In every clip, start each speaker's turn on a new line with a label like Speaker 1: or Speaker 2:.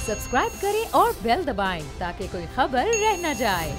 Speaker 1: Subscribe करें और bell दबाएं ताकि कोई खबर रह न जाए।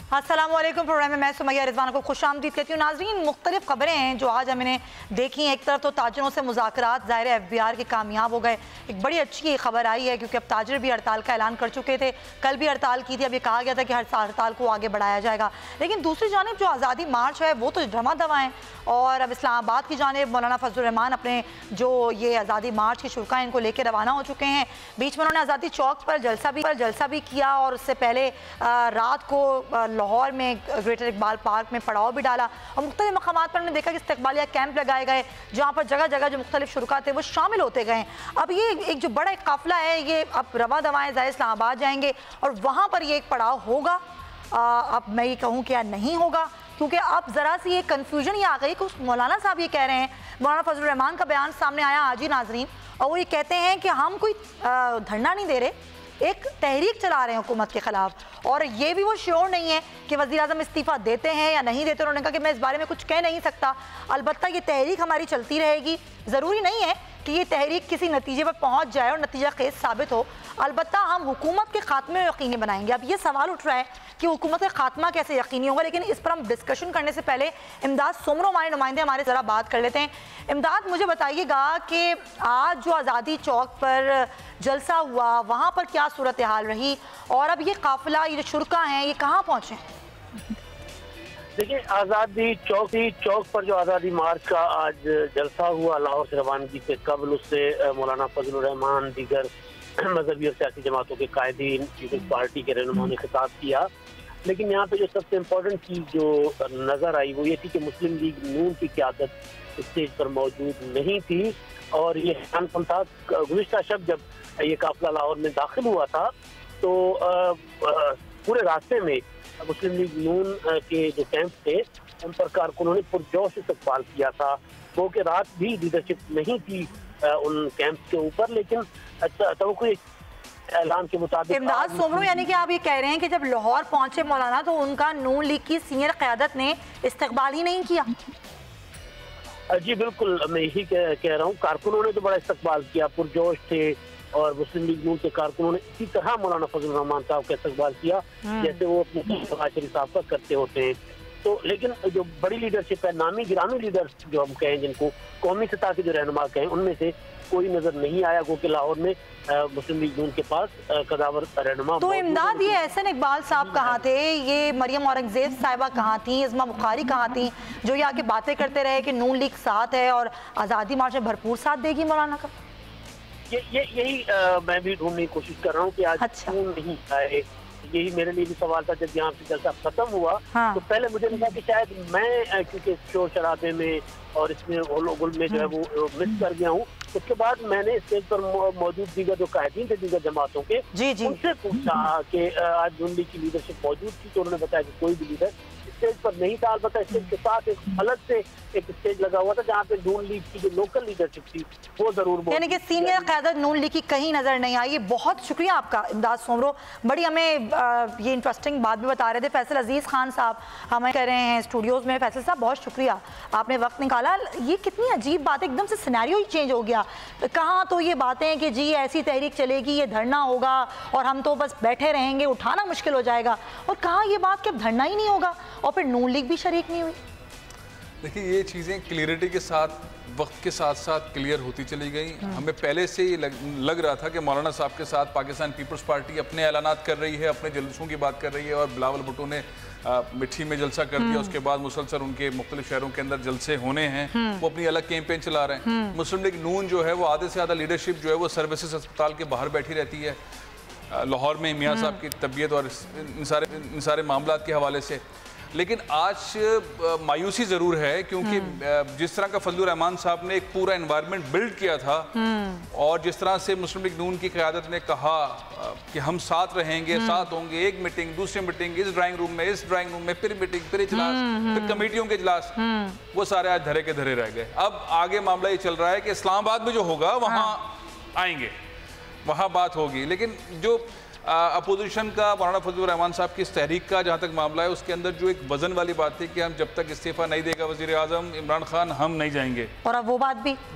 Speaker 2: अस्सलामुअलैकुम। प्रोग्राम में मैं सुमैया रिजवान को खुशामदीद कहती हूँ। नाजरीन, मुख्तलिफ खबरें हैं जो आज हमने देखी हैं। एक तरफ तो ताजरों से मुज़ाकरात ज़ाहिर FBR के कामयाब हो गए, एक बड़ी अच्छी खबर आई है क्योंकि अब ताजर भी हड़ताल का ऐलान कर चुके थे। कल भी हड़ताल की थी, अब ये कहा गया था कि हड़ताल को आगे बढ़ाया जाएगा। लेकिन दूसरी जानिब जो आज़ादी मार्च है वो तो ड्रामा दवा है और अब इस्लामाबाद की जानिब मौलाना फजलुर रहमान अपने जो ये आज़ादी मार्च के शुरा इनको लेकर रवाना हो चुके हैं। बीच में उन्होंने आज़ादी चौक पर जलसा भी किया और उससे पहले रात को लाहौर में ग्रेटर इकबाल पार्क में पड़ाव भी डाला और मुख्तलिफ मकामात पर हमने देखा कि इस्तकबालिया कैंप लगाए गए जहाँ पर जगह जगह जो मुख्तलिफ शुरा थे वो शामिल होते गए। अब ये एक जो बड़ा एक काफिला है ये अब रवा दवाएँ ज़ाहिर इस्लामाबाद जाएंगे और वहाँ पर ये एक पड़ाव होगा। अब मैं ये कहूँ कि या नहीं होगा, क्योंकि अब ज़रा सी ये कन्फ्यूजन ये आ गई कि मौलाना साहब ये कह रहे हैं, मौलाना फजलुर रहमान का बयान सामने आया आज ही नाजरीन, और वो ये कहते हैं कि हम कोई धरना नहीं दे रहे, एक तहरीक चला रहे हैं हुकूमत के ख़िलाफ़। और ये भी वो श्योर नहीं है कि वज़ीर आज़म इस्तीफ़ा देते हैं या नहीं देते। उन्होंने कहा कि मैं इस बारे में कुछ कह नहीं सकता, अलबत्ता ये तहरीक हमारी चलती रहेगी। ज़रूरी नहीं है कि ये तहरीक किसी नतीजे पर पहुँच जाए और नतीजा खेज साबित हो, अलबत्ता हम हुकूमत के खात्मे यकीनी बनाएंगे। अब ये सवाल उठ रहा है कि हुकूमत का खात्मा कैसे यकीनी होगा, लेकिन इस पर हम डिस्कशन करने से पहले इमदाद सोमरो हमारे नुमाइंदे हमारे ज़रा बात कर लेते हैं। इमदाद, मुझे बताइएगा कि आज जो आज़ादी चौक पर जलसा हुआ वहाँ पर क्या सूरत हाल रही और अब ये काफिला, ये जो शुरा हैं, ये कहाँ पहुँचे?
Speaker 3: देखिए, आज़ादी चौक पर जो आज़ादी मार्च का आज जलसा हुआ लाहौर से रवानगी से कबल, उससे मौलाना फजलुर रहमान, दीगर मजहबी और सियासी जमातों के कायदीन, पीपल्स पार्टी के रहनुमा ने खिताब किया। लेकिन यहाँ पे जो सबसे इम्पोर्टेंट चीज़ जो नज़र आई वो ये थी कि मुस्लिम लीग नून की क़यादत स्टेज पर मौजूद नहीं थी। और ये हैरानकुन था, गुज़िश्ता शब जब ये काफिला लाहौर में दाखिल हुआ था तो पूरे रास्ते में मुस्लिम लीग नून के जो कैंप थे उन पर कारकुनों ने पुरजोश इस्तकबाल किया था। वो कि रात भी लीडरशिप नहीं थी उन कैंप के ऊपर, लेकिन तो ऐलान के मुताबिक
Speaker 2: इमदाद सोमरो, यानी कि आप ये कह रहे हैं कि जब लाहौर पहुंचे मौलाना तो उनका नून लीग की सीनियर क़यादत ने इस्तकबाल ही नहीं किया?
Speaker 3: जी बिल्कुल, मैं यही कह रहा हूँ। कारकुनों ने तो बड़ा इस्तकबाल किया, पुरजोश थे और मुस्लिम लीग नून के कारकुनों ने इसी तरह मौलाना फजलुर रहमान साहब का इस्तकबाल किया जैसे वो अपने शरीफ साहब का करते होते हैं। तो लेकिन जो बड़ी लीडरशिप है, नामी गिरामी लीडर जो हम कहें, जिनको कौमी सतह के जो रहनुमा कहें, उनमें से कोई नजर नहीं आया क्योंकि लाहौर में मुस्लिम लीग नून के पास कदावर रहनुमा।
Speaker 2: तो इमदाद, ये एहसन इकबाल साहब कहाँ थे, ये मरियम औरंगजेब साहिबा कहाँ थी, इस्मा बुखारी कहाँ थी, जो ये आके बातें करते रहे कि नून लीग साथ है और आज़ादी मार्च में भरपूर साथ देगी मौलाना का?
Speaker 3: यही मैं भी ढूंढने की कोशिश कर रहा हूँ कि आज क्यों नहीं आए। यही मेरे लिए भी सवाल था। जब यहाँ से जलसा खत्म हुआ तो पहले मुझे लगा कि शायद मैं क्योंकि शोर शराबे में और इसमें गुल में जो है वो मिस कर गया हूँ। उसके बाद मैंने स्टेज पर मौजूद दीगर जो कायदीन थे दीगर जमातों के, उनसे पूछा कि आज नून लीग की लीडरशिप मौजूद थी, तो उन्होंने बताया कि कोई भी लीडर स्टेज पर नहीं था। अलबत्ता स्टेज के साथ एक अलग से एक स्टेज लगा हुआ था जहाँ पे नून लीग की जो लोकल लीडरशिप थी वो जरूर,
Speaker 2: यानी कि सीनियर क़यादत नून लीग की कहीं नजर नहीं आई। बहुत शुक्रिया आपका इमदाद सोमरो, बड़ी हमें ये इंटरेस्टिंग बात भी बता रहे थे। फैसल अजीज़ खान साहब हमें कह रहे हैं स्टूडियोज़ में। फैसल साहब, बहुत शुक्रिया, आपने वक्त निकाला। ये कितनी अजीब बात है, एकदम से सिनेरियो ही चेंज हो गया। कहाँ तो ये बातें कि जी ऐसी तहरीक चलेगी, ये धरना होगा और हम तो बस बैठे रहेंगे, उठाना मुश्किल हो जाएगा, और कहाँ ये बात कि अब धरना ही नहीं होगा और फिर नून लीग भी शरीक नहीं हुई।
Speaker 4: देखिए, ये चीज़ें क्लियरिटी के साथ वक्त के साथ साथ क्लियर होती चली गई। हमें पहले से ही लग रहा था कि मौलाना साहब के साथ पाकिस्तान पीपल्स पार्टी अपने ऐलानात कर रही है, अपने जलसों की बात कर रही है, और बिलावल भुट्टो ने मिट्टी में जलसा कर दिया। उसके बाद मुसलसल उनके मुख्तलिफ शहरों के अंदर जलसे होने हैं, वो अपनी अलग कैंपेन चला रहे हैं। मुस्लिम लीग नून जो है वो आधे से ज़्यादा लीडरशिप जो है वो सर्विसेज अस्पताल के बाहर बैठी रहती है लाहौर में, मियाँ साहब की तबीयत और इन सारे मामलों के हवाले से। लेकिन आज मायूसी ज़रूर है क्योंकि जिस तरह का फजलुर रहमान साहब ने एक पूरा एनवायरनमेंट बिल्ड किया था और जिस तरह से मुस्लिम लीग नून की क़यादत ने कहा कि हम साथ रहेंगे, साथ होंगे, एक मीटिंग, दूसरी मीटिंग, इस ड्राइंग रूम में, फिर मीटिंग, फिर इजलास, फिर कमेटियों के इजलास, वो सारे आज धरे के धरे रह गए। अब आगे मामला ये चल रहा है कि इस्लामाबाद में जो होगा वहाँ आएंगे, वहाँ बात होगी। लेकिन जो अपोजिशन का मौलाना फजलुर रहमान साहब की इस तहरीक का जहाँ तक मामला है, उसके अंदर जो एक वजन वाली बात थी कि हम जब तक इस्तीफा नहीं देगा वजीर आजम इमरान खान हम नहीं जाएंगे,
Speaker 2: और अब वो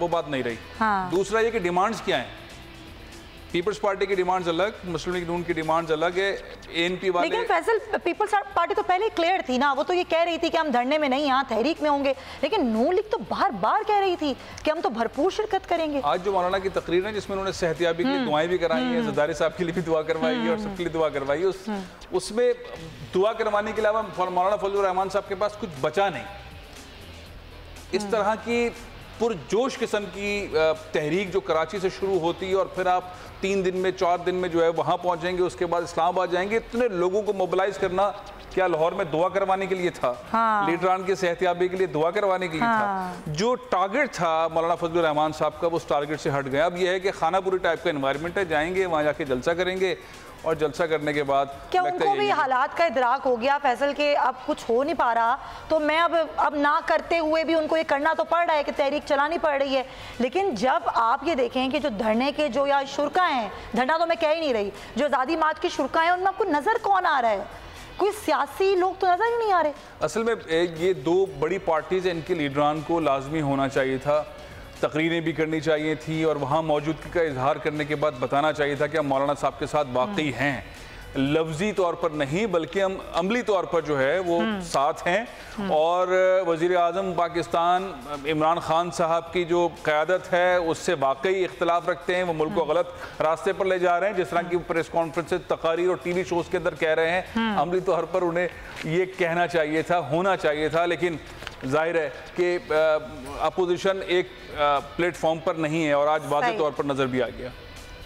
Speaker 2: बात नहीं
Speaker 4: रही।
Speaker 2: हाँ।
Speaker 4: दूसरा ये कि डिमांड्स क्या हैं, पीपल्स पार्टी की डिमांड्स अलग, मुस्लिम लीग नून की डिमांड्स अलग है, एएनपी वाले।
Speaker 2: लेकिन फैसल पीपल्स पार्टी तो पहले क्लियर थी ना, वो तो ये कह रही थी कि हम धरने में नहीं, यहाँ तहरीक में होंगे, लेकिन नून लीग तो बार बार कह रही थी कि हम तो भरपूर शिरकत करेंगे।
Speaker 4: आज जो मौलाना की तकरीर है जिसमें उन्होंने सेहतियाबी के लिए दुआएं भी कराई हैं, जरदारी साहब के लिए भी दुआ करवाई है और सबके लिए दुआ करवाई है, उसमें दुआ करवाने के अलावा मौलाना फजलुर रहमान साहब के पास कुछ बचा नहीं। इस तरह की पुरजोश किस्म की तहरीक जो कराची से शुरू होती है और फिर आप 3 दिन में 4 दिन में जो है वहाँ पहुँचेंगे, उसके बाद इस्लामाबाद जाएंगे, इतने लोगों को मोबिलाइज करना क्या लाहौर में दुआ करवाने के लिए था? हाँ। लीडरान की सेहतियाबी के लिए दुआ करवाने के लिए था। जो टारगेट था मौलाना फजलुर रहमान साहब का, वो उस टारगेट से हट गया। अब यह है कि खानापुरी टाइप का एनवायरनमेंट है, जाएंगे वहाँ जाके जलसा करेंगे और जलसा करने के बाद
Speaker 2: क्या उनको भी हालात का इदराक हो गया फैसल के अब कुछ हो नहीं पा रहा, तो मैं अब ना करते हुए भी उनको ये करना तो पड़ रहा है कि तहरीक चलानी पड़ रही है। लेकिन जब आप ये देखें कि जो धरने के जो या शुरा हैं, धरना तो मैं कह ही नहीं रही, जो आज़ादी मार्च की शुरा हैं, उनमें आपको नज़र कौन आ रहा है? कोई सियासी लोग तो नज़र ही नहीं आ रहे। असल
Speaker 4: में ये 2 बड़ी पार्टीज हैं, इनके लीडरान को लाजमी होना चाहिए था, तकरीरें भी करनी चाहिए थी और वहाँ मौजूदगी का इजहार करने के बाद बताना चाहिए था कि हम मौलाना साहब के साथ वाकई हैं, लफ्जी तौर पर नहीं बल्कि हम अमली तौर पर जो है वो साथ हैं। और वज़ीर आज़म पाकिस्तान इमरान खान साहब की जो क़यादत है उससे वाकई इख्तलाफ रखते हैं, वो मुल्क को गलत रास्ते पर ले जा रहे हैं, जिस तरह की प्रेस कॉन्फ्रेंस, तकारीर और टीवी शोज़ के अंदर कह रहे हैं। अमली तौर पर उन्हें ये कहना चाहिए था, होना चाहिए था, लेकिन जाहिर है कि अपोजिशन एक प्लेटफॉर्म पर नहीं है और आज वाज़ेह तौर पर नज़र भी आ गया।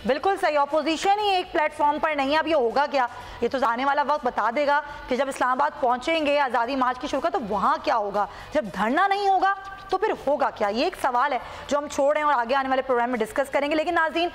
Speaker 2: बिल्कुल सही, ऑपोजिशन ही एक प्लेटफॉर्म पर नहीं है। अब ये होगा क्या, ये तो आने वाला वक्त बता देगा कि जब इस्लामाबाद पहुंचेंगे आज़ादी मार्च की शुरू तो वहाँ क्या होगा। जब धरना नहीं होगा तो फिर होगा क्या, ये एक सवाल है जो हम छोड़ रहे हैं और आगे आने वाले प्रोग्राम में डिस्कस करेंगे। लेकिन नाज़रीन,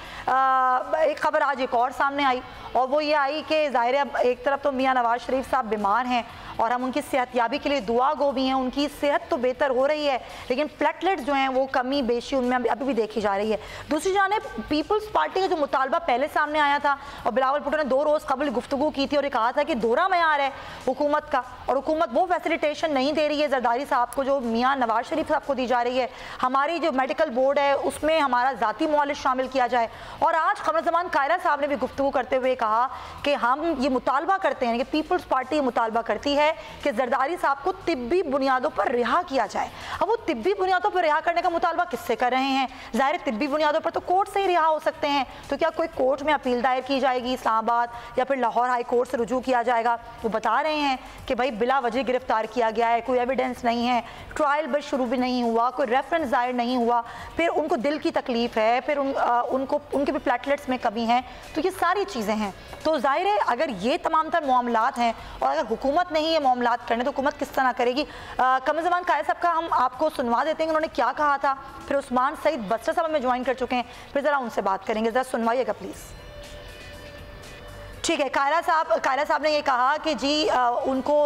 Speaker 2: एक खबर आज एक और सामने आई और वो ये आई कि ज़ाहिर है एक तरफ तो मियाँ नवाज शरीफ साहब बीमार हैं और हम उनकी सेहतयाबी के लिए दुआ गो भी हैं, उनकी सेहत तो बेहतर हो रही है, लेकिन प्लेटलेट्स जो हैं वो कमी बेशी उनमें अभी भी देखी जा रही है। दूसरी जानिब पीपल्स पार्टी का जो मुतालबा पहले सामने आया था और बिलावल भुट्टो ने 2 रोज़ कबल गुफ्तगू की थी और ये कहा था कि दोहरा मयार है हुकूमत का और हुकूमत वो फैसिलिटेशन नहीं दे रही है जरदारी साहब को जो मियाँ नवाज शरीफ साहब को दी जा रही है। हमारी जो मेडिकल बोर्ड है उसमें हमारा ज़ाती मुआलिज शामिल किया जाए। और आज क़मर ज़मान कायरा साहब ने भी गुफ्तगू करते हुए कहा कि हम ये मुतालबा करते हैं कि पीपल्स पार्टी ये मुतालबा करती है कि जरदारी साहब को तिब्बी बुनियादों पर रिहा किया जाए। अब वो तिब्बी बुनियादों पर रिहा करने का मुतालबा किससे कर रहे हैं? ज़ाहिर तिब्बी बुनियादों पर तो कोर्ट से ही रिहा हो सकते हैं, तो क्या कोई कोर्ट में अपील दायर की जाएगी इस्लामाबाद या फिर लाहौर हाई कोर्ट से रुजू किया जाएगा? वो बता रहे हैं कि भाई बिला वजह गिरफ्तार किया गया है, कोई एविडेंस नहीं है, ट्रायल बस शुरू भी नहीं हुआ, कोई रेफरेंस दायर नहीं हुआ, फिर उनको दिल की तकलीफ है, फिर उनको उनके भी प्लेटलेट्स में कमी है, तो ये सारी चीज़ें हैं। तो जाहिर है अगर ये तमाम तर मामलात हैं और अगर हुकूमत नहीं ये मामलात करने तो हुकूमत किस तरह करेगी? क़मर ज़मान कायद साहब का हम आपको सुनवा देते हैं उन्होंने क्या कहा था, फिर उस्मान सईद बस्तर साहब हमें ज्वाइन कर चुके हैं, फिर ज़रा उनसे बात करेंगे, ज़रा सुनवाइएगा प्लीज़। ठीक है, कायरा साहब ने ये कहा कि जी उनको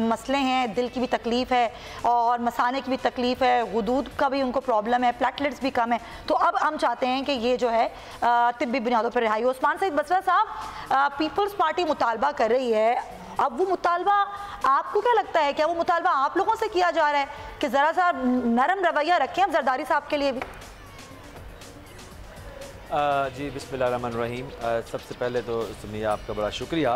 Speaker 2: मसले हैं, दिल की भी तकलीफ़ है और मसाने की भी तकलीफ़ है, गुदूद का भी उनको प्रॉब्लम है, प्लेटलेट्स भी कम है, तो अब हम चाहते हैं कि ये जो है तिब्बी बुनियादों पर रिहाई। उस्मान सईद बसरा साहब, पीपल्स पार्टी मुतालबा कर रही है, अब वो मुतालबा आपको क्या लगता है, क्या वो मुतालबा आप लोगों से किया जा रहा है कि ज़रा सा नरम रवैया रखें अब जरदारी साहब के लिए भी?
Speaker 5: जी बिस्मिल्लाहिर्रहमानिर्रहीम। सबसे पहले तो सुनिया आपका बड़ा शुक्रिया।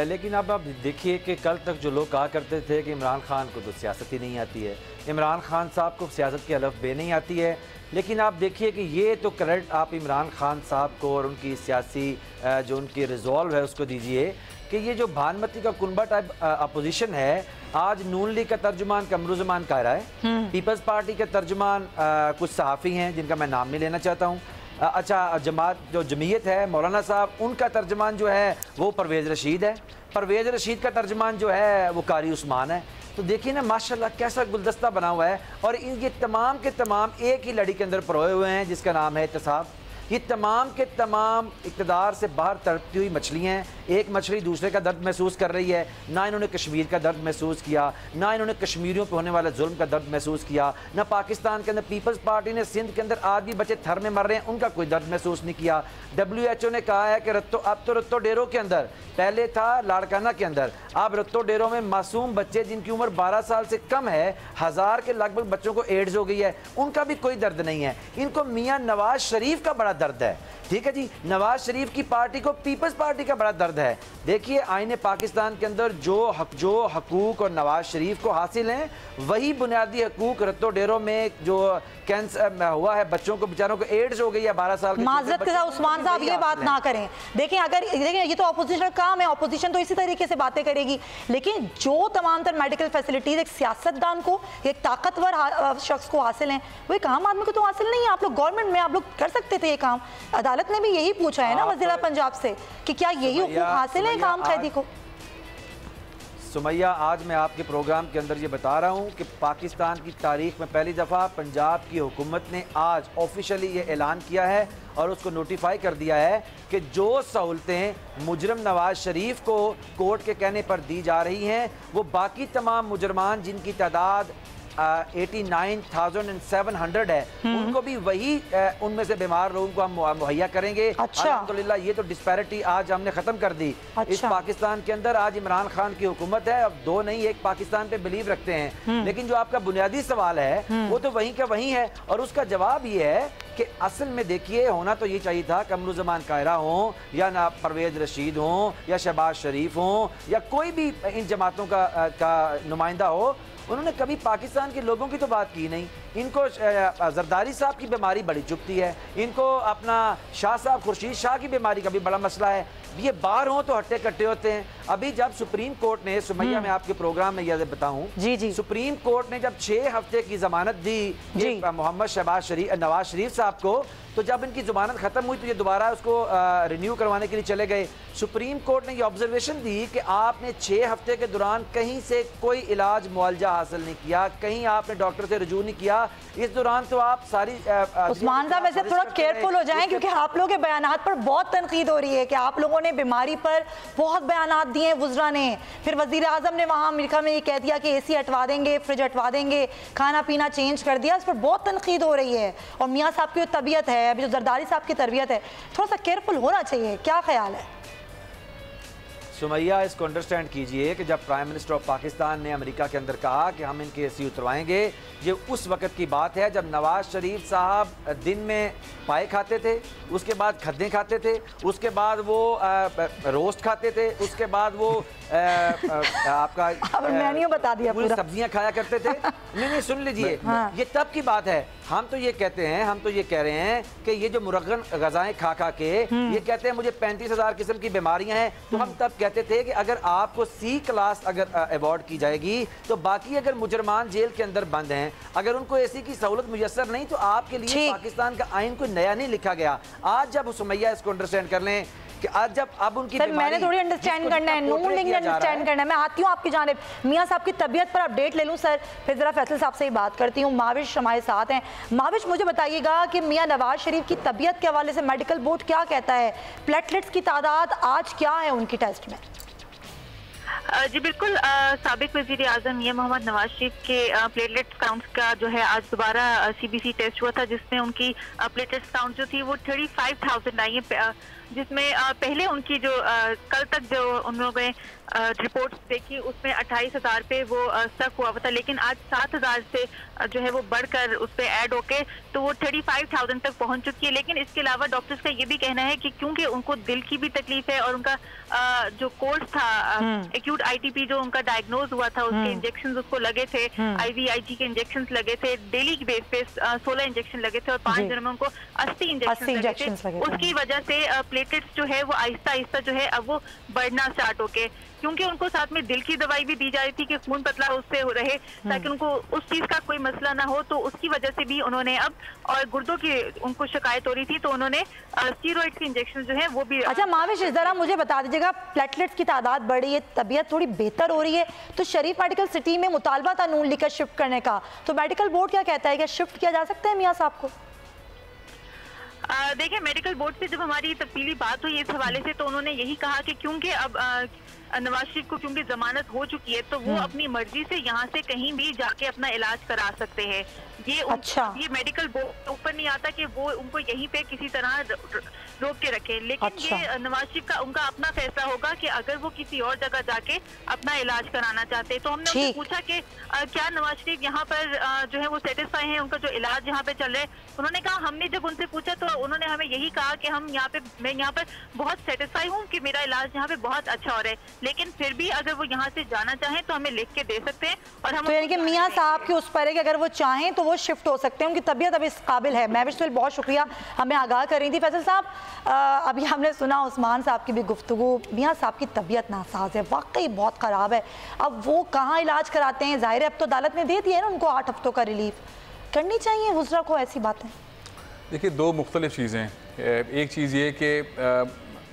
Speaker 5: लेकिन अब आप देखिए कि कल तक जो लोग कहा करते थे कि इमरान खान को तो सियासत ही नहीं आती है, इमरान खान साहब को सियासत की अलफ बे नहीं आती है, लेकिन आप देखिए कि ये तो क्रेडिट आप इमरान खान साहब को और उनकी सियासी जो उनकी रिजॉल्व है उसको दीजिए कि ये जो भानमती का कुनबा टाइप अपोजिशन है, आज नून लीग का तर्जुमान कमरुज़मान कायरा है, पीपल्स पार्टी के तर्जुमान कुछ सहाफ़ी हैं जिनका मैं नाम नहीं लेना चाहता हूँ, अच्छा जमात जो जमीयत है मौलाना साहब उनका तर्जमान जो है वो परवेज़ रशीद है, परवेज़ रशीद का तर्जमान जो है वो कारी उस्मान है। तो देखिए ना माशाल्लाह कैसा गुलदस्ता बना हुआ है और ये तमाम के तमाम एक ही लड़ी के अंदर परोए हुए हैं जिसका नाम है एहतसाब। ये तमाम के तमाम इक़्तिदार से बाहर तड़पती हुई मछलियाँ हैं। एक मछली दूसरे का दर्द महसूस कर रही है। ना इन्होंने कश्मीर का दर्द महसूस किया, ना इन्होंने कश्मीरियों पर होने वाले जुल्म का दर्द महसूस किया, ना पाकिस्तान के अंदर पीपल्स पार्टी ने सिंध के अंदर आज भी बच्चे थर में मर रहे हैं, उनका कोई दर्द महसूस नहीं किया। WHO ने कहा है कि अब तो रत्तो डेरों के अंदर, पहले था लाड़काना के अंदर, अब रत्तो डेरों में मासूम बच्चे जिनकी उम्र 12 साल से कम है, 1000 के लगभग बच्चों को एड्स हो गई है, उनका भी कोई दर्द नहीं है। इनको मियां नवाज शरीफ का बड़ा दर्द है। ठीक है जी, नवाज शरीफ की पार्टी को पीपल्स पार्टी का बड़ा दर्द है। देखिए आईने पाकिस्तान के अंदर जो हकूक और नवाज शरीफ को हासिल हैं, वही बुनियादी हकूक रत्तो डेरों में जो कैंसर हुआ है, बच्चों को बेचारों को एड्स हो गई है 12 साल के।
Speaker 2: माजरत के साथ उस्मान साहब ये बात ना करें। देखिए ये तो अपोजिशन काम है, अपोजिशन तो इसी तरीके से बातें करेगी, लेकिन जो तमाम तर मेडिकल फैसिलिटीज एक सियासतदान को, एक ताकतवर शख्स को हासिल हैं, वो एक आम आदमी को तो हासिल नहीं है। आप लोग गवर्नमेंट में आप लोग कर सकते थे ये काम। अदालत ने भी यही पूछा है ना वज़ीर पंजाब से कि क्या यही हुकूक हासिल है काम कैदी को।
Speaker 5: सुमैया, आज मैं आपके प्रोग्राम के अंदर ये बता रहा हूँ कि पाकिस्तान की तारीख में पहली दफ़ा पंजाब की हुकूमत ने आज ऑफिशियली ये ऐलान किया है और उसको नोटिफाई कर दिया है कि जो सहूलतें मुजरम नवाज शरीफ को कोर्ट के कहने पर दी जा रही हैं, वो बाकी तमाम मुजरमान जिनकी तादाद 89,700 है, उनको भी वही उनमें से बीमार लोगों को हम मुहैया करेंगे।
Speaker 2: अच्छा।
Speaker 5: अल्हम्दुलिल्लाह ये तो डिस्पैरिटी आज हमने ख़त्म कर दी।
Speaker 2: अच्छा।
Speaker 5: इस पाकिस्तान के अंदर आज इमरान खान की हुकूमत है, अब दो नहीं एक पाकिस्तान पे बिलीव रखते हैं, लेकिन जो आपका बुनियादी सवाल है वो तो वहीं का वहीं है। और उसका जवाब ये है कि असल में देखिए होना तो ये चाहिए था, कमरुज़्ज़मान कायरा हो या ना परवेज रशीद हो या शहबाज शरीफ हो या कोई भी इन जमातों का नुमाइंदा हो, उन्होंने कभी पाकिस्तान के लोगों की तो बात की नहीं। इनको जरदारी साहब की बीमारी बड़ी चुभती है, इनको अपना शाह साहब खुर्शीद शाह की बीमारी का भी बड़ा मसला है। ये बाहर हों तो हट्टे कट्टे होते हैं। अभी जब सुप्रीम कोर्ट ने, सुमैया मैं आपके प्रोग्राम में यह बताऊं,
Speaker 2: जी
Speaker 5: सुप्रीम कोर्ट ने जब 6 हफ्ते की जमानत दी मोहम्मद नवाज शरीफ साहब को, तो जब इनकी जमानत खत्म हुई तो ये दोबारा उसको रिन्यू करवाने के लिए चले गए। सुप्रीम कोर्ट ने ये ऑब्जर्वेशन दी कि आपने 6 हफ्ते के दौरान कहीं से कोई इलाज मुआवजा हासिल नहीं किया, कहीं आपने डॉक्टर से रुजू नहीं किया। इस दौरान तो आप सारी
Speaker 2: उस्मान साहब वैसे थोड़ा केयरफुल हो जाएं, क्योंकि आप लोगों के बयानात पर बहुत तनकीद हो रही है कि आप लोगों ने बीमारी पर बहुत बयानात दिए वुज़रा ने। फिर वज़ीर आज़म ने वहाँ अमेरिका में ये कह दिया कि AC हटवा देंगे, फ्रिज हटवा देंगे, खाना पीना चेंज कर दिया। इस पर बहुत तनकीद हो रही है। और मियाँ साहब की जो तबीयत है, अभी जो जरदारी साहब की तरबियत है, थोड़ा सा केयरफुल होना चाहिए। क्या ख्याल है
Speaker 5: सुमैया? इसको अंडरस्टैंड कीजिए कि जब प्राइम मिनिस्टर ऑफ पाकिस्तान ने अमेरिका के अंदर कहा कि हम इनके AC उतरवाएंगे, ये उस वक्त की बात है जब नवाज शरीफ साहब दिन में पाए खाते थे, उसके बाद खद्दे खाते थे, उसके बाद वो रोस्ट खाते थे, उसके बाद वो आपका
Speaker 2: मेन्यू बता दिया,
Speaker 5: पूरी सब्जियां खाया करते थे। नहीं सुन लीजिए, ये तब की बात है। हम तो ये कहते हैं, हम तो ये कह रहे हैं कि ये जो मुरगन गजाएं खा खा के ये कहते हैं मुझे 35,000 किस्म की बीमारियां हैं, तो हम तब कहते थे कि अगर आपको C क्लास अगर अवार्ड की जाएगी तो बाकी अगर मुजरमान जेल के अंदर बंद हैं, अगर उनको ऐसी की सहूलत मुयसर नहीं, तो आपके लिए पाकिस्तान का आइन कोई नया नहीं लिखा गया। आज जब सुमैया इसको अंडरस्टैंड कर लें कि आज जब अब उनकी
Speaker 2: सर मैंने थोड़ी अंडरस्टैंड करना है, नून लिंग अंडरस्टैंड करना है। मैं आती हूँ आपकी जानिब, मियाँ साहब की तबीयत पर अपडेट ले लूँ सर, फिर जरा फैसल साहब से ही बात करती हूँ। माविश हमारे साथ हैं। माविश, मुझे बताइएगा कि मियाँ नवाज शरीफ की तबीयत के हवाले से मेडिकल बोर्ड क्या कहता है? प्लेटलेट्स की तादाद आज क्या है उनकी टेस्ट में?
Speaker 6: जी बिल्कुल, साबिक वज़ीर आज़म मियां मोहम्मद नवाज शरीफ के प्लेटलेट्स काउंट का जो है आज दोबारा CBC टेस्ट हुआ था, जिसमें उनकी प्लेटलेट्स काउंट जो थी वो 35,000 आई है, जिसमें पहले उनकी जो कल तक जो उन लोगों ने रिपोर्ट्स देखी उसमें 28,000 पे वो स्टक हुआ था, लेकिन आज 7,000 से जो है वो बढ़कर उस पर ऐड होके तो वो 35,000 तक पहुंच चुकी है। लेकिन इसके अलावा डॉक्टर्स का ये भी कहना है कि क्योंकि उनको दिल की भी तकलीफ है और उनका जो कोर्स था एक्यूट ITP जो उनका डायग्नोज हुआ था, उसके इंजेक्शन उसको लगे थे, IVIG के इंजेक्शन लगे थे, डेली बेस पे 16 इंजेक्शन लगे थे और 5 दिनों में उनको 80 इंजेक्शन लगे थे। उसकी वजह से प्लेटलेट्स जो है वो आहिस्ता आहिस्ता जो है अब वो बढ़ना स्टार्ट होके, क्योंकि उनको साथ में दिल की दवाई भी दी जा रही थी कि खून पतला उससे रहे ताकि उनको उस चीज का कोई मसला ना हो, तो उसकी वजह से भी उन्होंने अब, और गुर्दों की उनको शिकायत हो रही थी तो उन्होंने स्टीरॉइड के इंजेक्शन जो है वो भी।
Speaker 2: अच्छा माविश, जरा मुझे बता दीजिएगा, प्लेटलेट्स की तादाद बढ़ी है, तबीयत थोड़ी बेहतर हो रही है, तो शरीफ मेडिकल सिटी में मुतालबा था नून लीग का शिफ्ट करने का, तो मेडिकल बोर्ड क्या कहता है, क्या शिफ्ट किया जा सकता है मियाँ साहब को?
Speaker 6: देखिए, मेडिकल बोर्ड से जब हमारी तफसीली बात हुई इस हवाले से, तो उन्होंने यही कहा कि क्योंकि अब नवाज शरीफ को क्योंकि जमानत हो चुकी है, तो वो अपनी मर्जी से यहाँ से कहीं भी जाके अपना इलाज करा सकते हैं। ये ये मेडिकल बोर्ड ऊपर नहीं आता कि वो उनको यहीं पे किसी तरह रोक के रखे, लेकिन ये नवाज शरीफ का उनका अपना फैसला होगा कि अगर वो किसी और जगह जाके अपना इलाज कराना चाहते हैं। तो हमने उनसे पूछा कि क्या नवाज शरीफ यहाँ पर जो है वो सेटिस्फाई है, उनका जो इलाज यहाँ पे चल रहा है। उन्होंने कहा, हमने जब उनसे पूछा तो उन्होंने हमें यही कहा कि मैं यहाँ पर बहुत सेटिस्फाई हूँ कि मेरा इलाज यहाँ पे बहुत अच्छा हो रहा है, लेकिन फिर भी अगर वो यहाँ से जाना चाहें तो हमें लिख के दे सकते हैं। और हम
Speaker 2: तो यानी कि मियाँ साहब के उस पर है कि अगर वो चाहें तो वो शिफ्ट हो सकते हैं, उनकी तबीयत अब इस काबिल है। महविश सुहेल, बहुत शुक्रिया, हमें आगाह कर रही थी। फैसल साहब, अभी हमने सुना उस्मान साहब की भी गुफ्तगू, मियाँ साहब की तबीयत नासाज है, वाकई बहुत ख़राब है। अब वो कहाँ इलाज कराते हैं? ज़ाहिर है अब तो अदालत ने दे दिया है ना उनको 8 हफ्तों का रिलीफ, करनी चाहिए हुजरा को ऐसी बातें?
Speaker 4: देखिए, दो मुख्तलिफ चीज़ें। एक चीज़ ये कि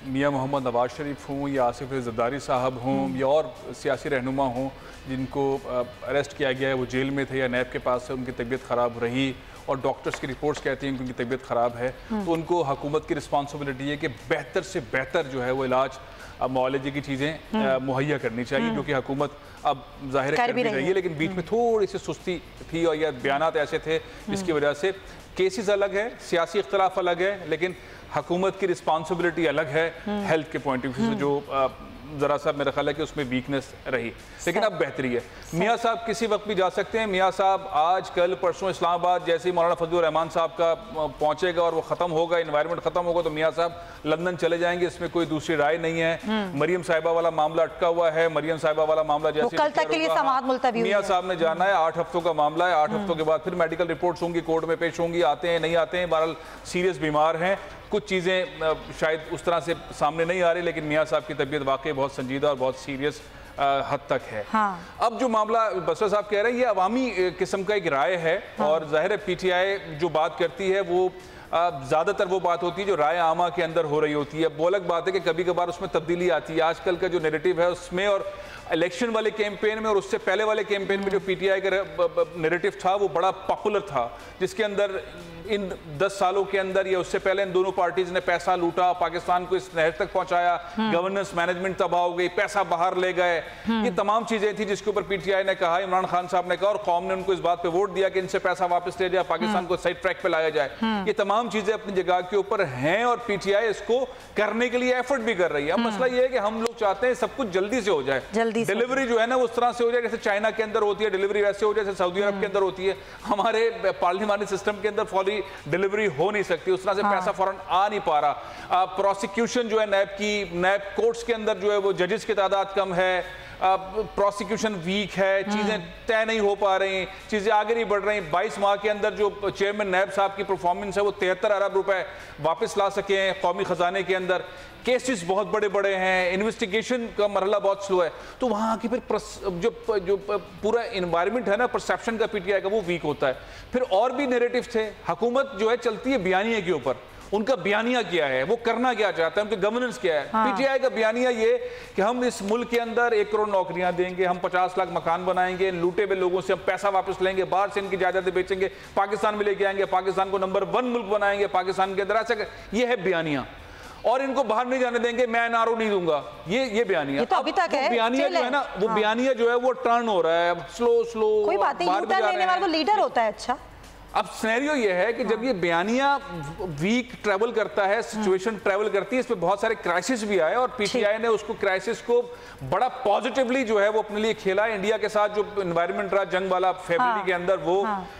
Speaker 4: मियाँ मोहम्मद नवाज शरीफ हों या आसिफ ज़रदारी साहब हों या और सियासी रहनुमा हों जिनको अरेस्ट किया गया है, वो जेल में थे या नैब के पास से उनकी तबीयत ख़राब रही और डॉक्टर्स की रिपोर्ट्स कहती हैं कि उनकी तबीयत ख़राब है, तो उनको हुकूमत की रिस्पॉन्सिबिलिटी है कि बेहतर से बेहतर जो है वो इलाज, मुआलजे की चीज़ें मुहैया करनी चाहिए, जो कि हुकूमत अब ज़ाहिर कर भी रही है। लेकिन बीच में थोड़ी सी सुस्ती थी और या बयानात ऐसे थे जिसकी वजह से केसेस अलग है, सियासी इख्तलाफ अलग है, लेकिन हुकूमत की रिस्पॉन्सिबिलिटी अलग है हेल्थ के पॉइंट ऑफ व्यू से, जो ज़रा सा मेरा ख्याल है कि उसमें वीकनेस रही, लेकिन अब बेहतरी है। मियाँ साहब किसी वक्त भी जा सकते हैं। मियाँ साहब आज कल परसों इस्लामाबाद जैसे ही मौलाना फजलुर रहमान साहब का पहुंचेगा और वो ख़त्म होगा, इन्वायरमेंट ख़त्म होगा, तो मियाँ साहब लंदन चले जाएंगे, इसमें कोई दूसरी राय नहीं है। मरियम साहिबा वाला मामला अटका हुआ है, मरियम साहिबा वाला मामला जैसे
Speaker 2: कल तक के लिए समाअत मुलतवी
Speaker 4: मियाँ साहब ने जाना है, 8 हफ्तों का मामला है, 8 हफ्तों के बाद फिर मेडिकल रिपोर्ट्स होंगी, कोर्ट में पेश होंगी, आते हैं नहीं आते हैं, बहरहाल सीरियस बीमार हैं, कुछ चीज़ें शायद उस तरह से सामने नहीं आ रही, लेकिन मियाँ साहब की तबीयत वाकई बहुत संजीदा और बहुत सीरियस हद तक है। हाँ। अब जो मामला बसरा साहब कह रहे हैं ये अवामी किस्म का एक राय है, हाँ। और जाहिर है PTI जो बात करती है वो ज़्यादातर वो बात होती है जो राय आमा के अंदर हो रही होती है। वो अलग बात है कि कभी कभार उसमें तब्दीली आती है। आजकल का जो नैरेटिव है उसमें और इलेक्शन वाले कैंपेन में और उससे पहले वाले कैंपेन में जो PTI का नैरेटिव था वो बड़ा पॉपुलर था, जिसके अंदर इन 10 सालों के अंदर या उससे पहले इन दोनों पार्टीज ने पैसा लूटा, पाकिस्तान को इस नहर तक पहुंचाया, गवर्नेंस मैनेजमेंट तबाह हो गई, पैसा बाहर ले गए, ये तमाम चीजें थी जिसके ऊपर PTI ने कहा, इमरान खान साहब ने कहा और कौम ने उनको इस बात पे वोट दिया कि इनसे पैसा वापस ले जाए, पाकिस्तान को सही ट्रैक पे लाया जाए। ये तमाम चीजें अपनी जगह के ऊपर हैं और PTI इसको करने के लिए एफर्ट भी कर रही है। अब मसला ये है कि हम लोग चाहते हैं सब कुछ जल्दी से हो जाए, डिलीवरी जो है ना उस तरह से हो जाए जैसे चाइना के अंदर होती है डिलीवरी, वैसे हो जाए जैसे सऊदी अरब के अंदर होती है। हमारे पार्लियामानी सिस्टम के अंदर फौरी डिलीवरी हो नहीं सकती, उस तरह से पैसा फौरन आ नहीं पा रहा। प्रोसिक्यूशन जो है नैब कोर्ट्स के अंदर जो है वो जजेस की तादाद कम है, प्रोसिक्यूशन वीक है, चीज़ें तय नहीं हो पा रही, चीज़ें आगे नहीं बढ़ रही। 22 माह के अंदर जो चेयरमैन नैब साहब की परफॉर्मेंस है वो 73 अरब रुपए वापस ला सके हैं कौमी खजाने के अंदर। केसेस बहुत बड़े बड़े हैं, इन्वेस्टिगेशन का मरहला बहुत स्लो है, तो वहाँ की फिर जो पूरा इन्वायरमेंट है ना परसेप्शन का PTI का वो वीक होता है। फिर और भी नैरेटिव थे, हुकूमत जो है चलती है बयानिया के ऊपर, उनका बयानिया क्या है, वो करना क्या चाहता है, उनके गवर्नेंस क्या है। हाँ। PTI का बयानिया ये कि हम इस मुल्क के अंदर 1 करोड़ नौकरियां देंगे, हम 50 लाख मकान बनाएंगे, लूटे हुए लोगों से हम पैसा वापस लेंगे, बाहर से इनकी जायदादें बेचेंगे, पाकिस्तान में लेके आएंगे, पाकिस्तान को नंबर 1 मुल्क बनाएंगे पाकिस्तान के अंदर, ऐसा ये है बयानिया। और इनको बाहर नहीं जाने देंगे, मैं NRO नहीं दूंगा, ये बयानिया।
Speaker 2: ये तो अभी तक है,
Speaker 4: बयानिया जो है ना वो बयानिया जो है वो टर्न हो रहा है स्लो।
Speaker 2: कोई बात नहीं, यूटर्न लेने वाला तो लीडर होता है। अच्छा,
Speaker 4: अब सिनेरियो ये है कि जब ये बयानिया वीक ट्रैवल करता है, सिचुएशन ट्रैवल करती है, इस पे बहुत सारे क्राइसिस भी आए और PTI ने उसको क्राइसिस को बड़ा पॉजिटिवली जो है वो अपने लिए खेला। इंडिया के साथ जो एनवायरनमेंट रहा जंग वाला फैमिली के अंदर, वो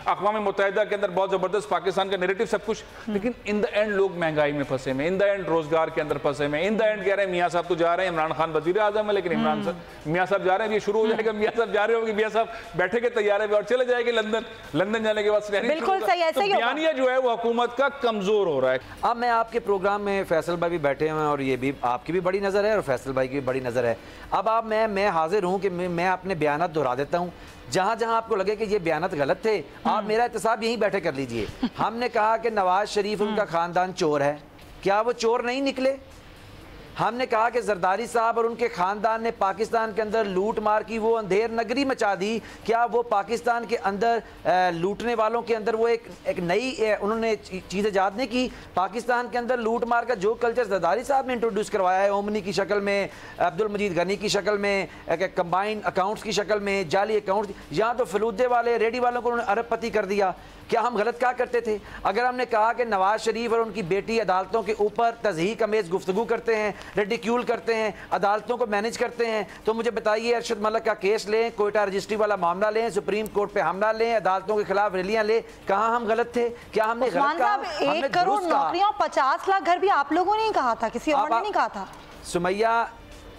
Speaker 4: अक़वाम मुत्तहिदा के अंदर बहुत जबरदस्त पाकिस्तान का नैरेटिव सब कुछ, लेकिन इन द एंड लोग महंगाई में फंसे में, इन द एंड रोजगार के अंदर फंसे में, इन द एंड कह रहे हैं मियाँ साहब तो जा रहे हैं, इमरान खान वजीर आजम है, लेकिन मियाँ साहब जा रहे हैं, ये शुरू हो जाएगा, मियाँ साहब जा रहे होंगे, मियाँ साहब बैठे के तैयार है और चले जाएंगे लंदन जाने के बाद
Speaker 2: बिल्कुल सही है।
Speaker 4: बयानिया जो है वो हुकूमत का कमजोर हो रहा है।
Speaker 5: अब मैं आपके प्रोग्राम में फैसल भाई भी बैठे हैं और ये भी आपकी भी बड़ी नज़र है और फैसल भाई की भी बड़ी नज़र है। अब आप मैं हाजिर हूँ कि मैं अपने बयानात दोहरा देता हूँ, जहाँ जहाँ आपको लगे कि ये बयानात गलत थे आप मेरा एहतसाब यहीं बैठे कर लीजिए। हमने कहा कि नवाज शरीफ उनका खानदान चोर है, क्या वो चोर नहीं निकले? हमने कहा कि जरदारी साहब और उनके खानदान ने पाकिस्तान के अंदर लूट मार की, वो अंधेर नगरी मचा दी। क्या वो पाकिस्तान के अंदर लूटने वालों के अंदर वो एक नई उन्होंने चीज़ ईजाद नहीं की? पाकिस्तान के अंदर लूट मार का जो कल्चर जरदारी साहब ने इंट्रोड्यूस करवाया है, ओमनी की शक्ल में, अब्दुल मजीद गनी की शक्ल में, कंबाइंड अकाउंट्स की शक्ल में, जाली अकाउंट्स, यहाँ तो फलूदे वाले रेडी वालों को उन्होंने अरबपति कर दिया। क्या हम गलत क्या करते थे? अगर हमने कहा कि नवाज शरीफ और उनकी बेटी अदालतों के ऊपर तज़हीक अमेज़ गुफ्तगू करते हैं, रिडिक्यूल करते हैं, अदालतों को मैनेज करते हैं, तो मुझे बताइए अरशद मलिक का केस लें, कोयटा रजिस्ट्री वाला मामला लें, सुप्रीम कोर्ट पे हमला लें, अदालतों के खिलाफ रैलियां लें, कहाँ हम गलत थे? क्या हमने गलत कहा?
Speaker 2: 1 करोड़ नौकरियां 50 लाख घर भी आप लोगों ने ही कहा था, किसी और ने नहीं कहा था।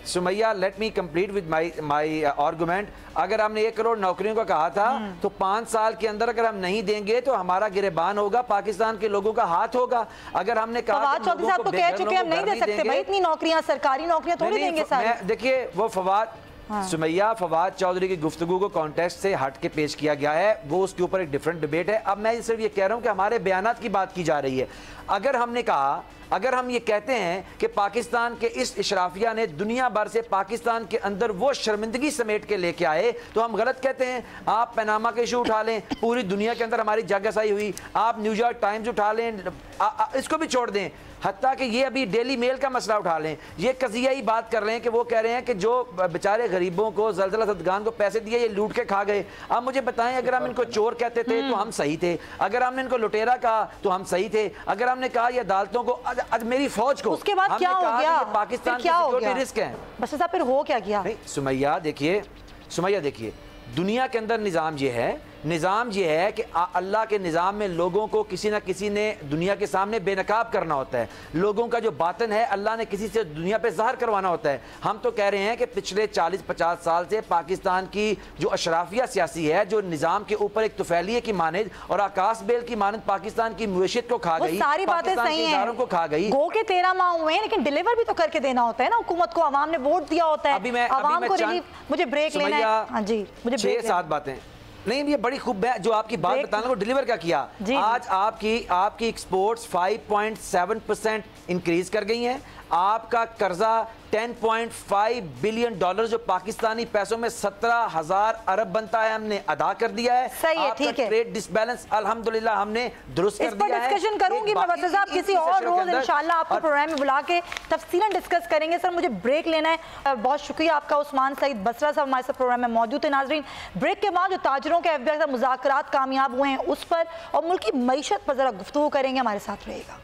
Speaker 5: Sumaiya let me complete with my argument. अगर हमने 1 करोड़ नौकरियों का कहा था तो 5 साल के अंदर अगर हम नहीं देंगे तो हमारा गिरेबान होगा, पाकिस्तान के लोगों का हाथ होगा। अगर हमने कहा
Speaker 2: चौधरी साहब तो कह चुके हैं हम नहीं दे सकते भाई, इतनी नौकरियां सरकारी नौकरियां थोड़ी देंगे सारे।
Speaker 5: देखिए वो सुमैया फवाद चौधरी की गुफ्तगू को कॉन्टेक्स्ट से हट के पेश किया गया है, वो उसके ऊपर एक डिफरेंट डिबेट है। अब मैं सिर्फ ये कह रहा हूँ कि हमारे बयानात की बात की जा रही है। अगर हम ये कहते हैं कि पाकिस्तान के इस इशराफिया ने दुनिया भर से पाकिस्तान के अंदर वो शर्मिंदगी समेट के लेके आए तो हम गलत कहते हैं। आप पनामा के इशू उठा लें, पूरी दुनिया के अंदर हमारी जगहसाई हुई, आप न्यूयॉर्क टाइम्स उठा लें, इसको भी छोड़ दें, हत्ता कि ये अभी डेली मेल का मसला उठा लें, ये कज़िया ही बात कर रहे हैं कि वो कह रहे हैं कि जो बेचारे गरीबों को ज़लज़ला ज़दगान को पैसे दिए ये लूट के खा गए। अब मुझे बताएं, अगर हम इनको चोर कहते थे तो हम सही थे, अगर हमने इनको लुटेरा कहा तो हम सही थे, अगर हमने कहा ये अदालतों को आज मेरी फौज को,
Speaker 2: उसके बाद क्या हो गया?
Speaker 5: पाकिस्तान की सिक्योरिटी रिस्क है।
Speaker 2: बस साहब फिर हो क्या गया?
Speaker 5: सुमैया देखिए दुनिया के अंदर निज़ाम ये है कि अल्लाह के निज़ाम में लोगों को किसी ना किसी ने दुनिया के सामने बेनकाब करना होता है। लोगों का जो बातन है अल्लाह ने किसी से दुनिया पे ज़ाहिर करवाना होता है। हम तो कह रहे हैं कि पिछले 40-50 साल से पाकिस्तान की जो अशराफिया सियासी है, जो निज़ाम के ऊपर एक तुफैलिये की मानद और आकाश बेल की मानद पाकिस्तान की मुआशियत को खा गई,
Speaker 2: सारी बातें सही हैं,
Speaker 5: को खा गई।
Speaker 2: गो के 13 माह हुए हैं, लेकिन डिलीवर भी तो करके देना होता है ना हुकूमत को। आवाम ने वोट दिया होता है, आवाम को रिलीफ। मुझे ब्रेक लेना है। हाँ जी, मुझे
Speaker 5: 6-7 बातें नहीं, ये बड़ी खूब है जो आपकी बात बताना, वो डिलीवर क्या किया। आज आपकी एक्सपोर्ट्स 5.7% इंक्रीज कर गई हैं। आपका कर्जा 10.5 बिलियन डॉलर जो पाकिस्तानी पैसों में 17,000 अरब बनता है, हमने अदा कर दिया है।
Speaker 2: सही है, ठीक है।
Speaker 5: ट्रेड डिसबैलेंस अल्हम्दुलिल्लाह हमने दुरुस्त कर दिया है।
Speaker 2: डिस्कशन करूंगी मैं बस साहब, किसी और रोज इंशाल्लाह आपको प्रोग्राम में बुला के तफसीलन डिस्कस करेंगे। सर मुझे ब्रेक लेना है। बहुत शुक्रिया आपका उस्मान सईद बसरा साहब हमारे साथ प्रोग्राम में मौजूद है। नाजरीन, ब्रेक के बाद जो ताजरों के FBI से मुज़ाकरात कामयाब हुए हैं उस पर और मुल्क की मईशत पर जरा गुफ्तगू करेंगे। हमारे साथ रहेगा।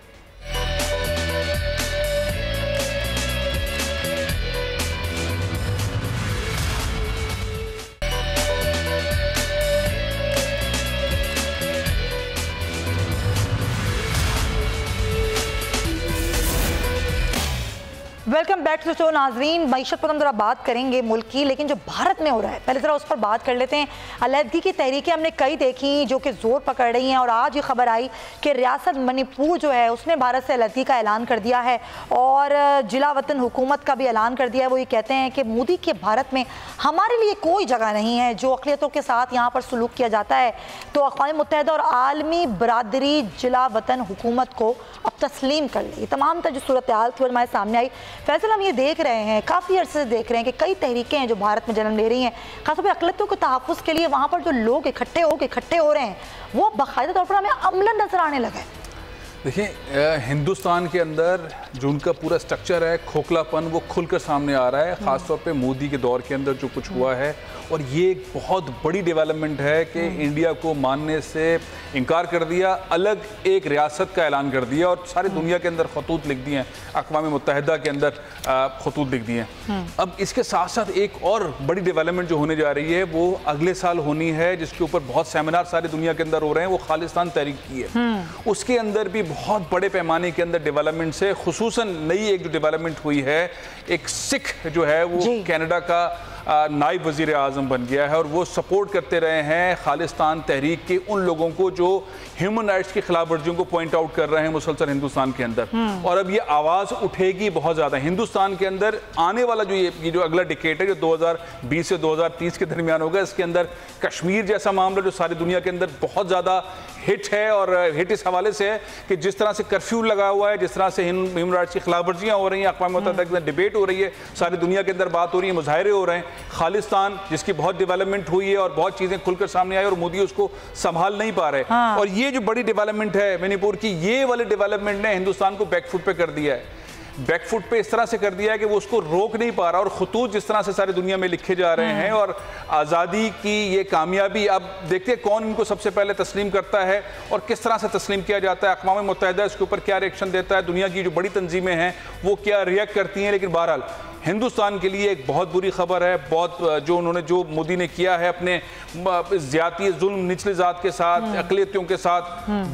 Speaker 2: Welcome back to the show. नाजरीन, मईशत पर हम जरा बात करेंगे मुल्क की, लेकिन जो भारत में हो रहा है पहले जरा उस पर बात कर लेते हैं। अलहदगी की तहरीकें हमने कई देखी जो कि जोर पकड़ रही हैं, और आज ये खबर आई कि रियासत मणिपुर जो है उसने भारत से अलहदगी का ऐलान कर दिया है और जिला वतन हुकूमत का भी ऐलान कर दिया है। वो ये कहते हैं कि मोदी के भारत में हमारे लिए कोई जगह नहीं है। जो अक़लियतों के साथ यहाँ पर सलूक किया जाता है तो अक़वाम मुत्तहिदा और आलमी बरादरी जिला वतन हुकूमत को अब तस्लीम कर ली। तमाम जो सूरत हाल थी हमारे सामने आई। फैसल, हम ये देख रहे हैं, काफ़ी अर्से से देख रहे हैं कि कई तहरीकें हैं जो भारत में जन्म ले रही हैं, खासतौर पर अक़लियतों के तहफ़्फ़ुज़ के लिए। वहाँ पर जो लोग इकट्ठे हो रहे हैं वो बाकायदा तौर पर हमें अमलन नजर आने लगा है।
Speaker 4: देखिए, हिंदुस्तान के अंदर जो उनका पूरा स्ट्रक्चर है, खोखलापन वो खुलकर सामने आ रहा है, ख़ासतौर पे मोदी के दौर के अंदर जो कुछ हुआ है। और ये एक बहुत बड़ी डेवलपमेंट है कि इंडिया को मानने से इनकार कर दिया, अलग एक रियासत का ऐलान कर दिया और सारी दुनिया के अंदर खतूत लिख दिए हैं, अक़वाम मुत्तहिदा के अंदर खतूत लिख दिए हैं। अब इसके साथ साथ एक और बड़ी डेवलपमेंट जो होने जा रही है वो अगले साल होनी है, जिसके ऊपर बहुत सेमिनार सारी दुनिया के अंदर हो रहे हैं। वो खालिस्तान तहरीक की है, उसके अंदर भी बहुत बड़े पैमाने के अंदर डेवलपमेंट से, खुसूसन नई एक जो डेवलपमेंट हुई है, एक सिख जो है वो कनाडा का नायब वज़ीर आज़म बन गया है और वो सपोर्ट करते रहे हैं खालिस्तान तहरीक के उन लोगों को जो ह्यूमन राइट्स की खिलाफ वर्जियों को पॉइंट आउट कर रहे हैं मुसलसल हिंदुस्तान के अंदर। और अब ये आवाज़ उठेगी बहुत ज़्यादा हिंदुस्तान के अंदर। आने वाला जो ये जो अगला डिकेड है जो 2020 से 2030 के दरमियान होगा, इसके अंदर कश्मीर जैसा मामला जो सारी दुनिया के अंदर बहुत ज़्यादा हिट है, और हिट इस हवाले से है कि जिस तरह से कर्फ्यू लगा हुआ है, जिस तरह से ह्यूमन राइट्स की खिलाफ वर्जियाँ हो रही हैं, अक़वाम मुत्तहिदा के अंदर डिबेट हो रही है, सारी दुनिया के अंदर बात हो रही है, मुजाहरे हो रहे हैं। खालिस्तान जिसकी बहुत डेवलपमेंट हुई है और बहुत चीज़ें खुलकर सामने आई और मोदी उसको संभाल नहीं पा रहे। और ये जो बड़ी डेवलपमेंट है मणिपुर की, ये वाले डेवलपमेंट ने हिंदुस्तान को बैकफुट पे कर दिया है। बैकफुट पे इस तरह से कर दिया है कि वो उसको रोक नहीं पा रहा, और खतूत जिस तरह से सारी दुनिया में लिखे जा रहे हैं, और आज़ादी की ये कामयाबी अब देखते हैं कौन इनको सबसे पहले तस्लीम करता है और किस तरह से तस्लीम किया जाता है। अक़वाम मुत्तहिदा इसके ऊपर क्या रिएक्शन देता है, दुनिया की जो बड़ी तंजीमें हैं वो क्या रिएक्ट करती हैं। लेकिन बहरहाल हिंदुस्तान के लिए एक बहुत बुरी खबर है। बहुत जो मोदी ने किया है अपने ज़्यादती जुल्म निचली ज़ात के साथ, अक़लियतियों के साथ,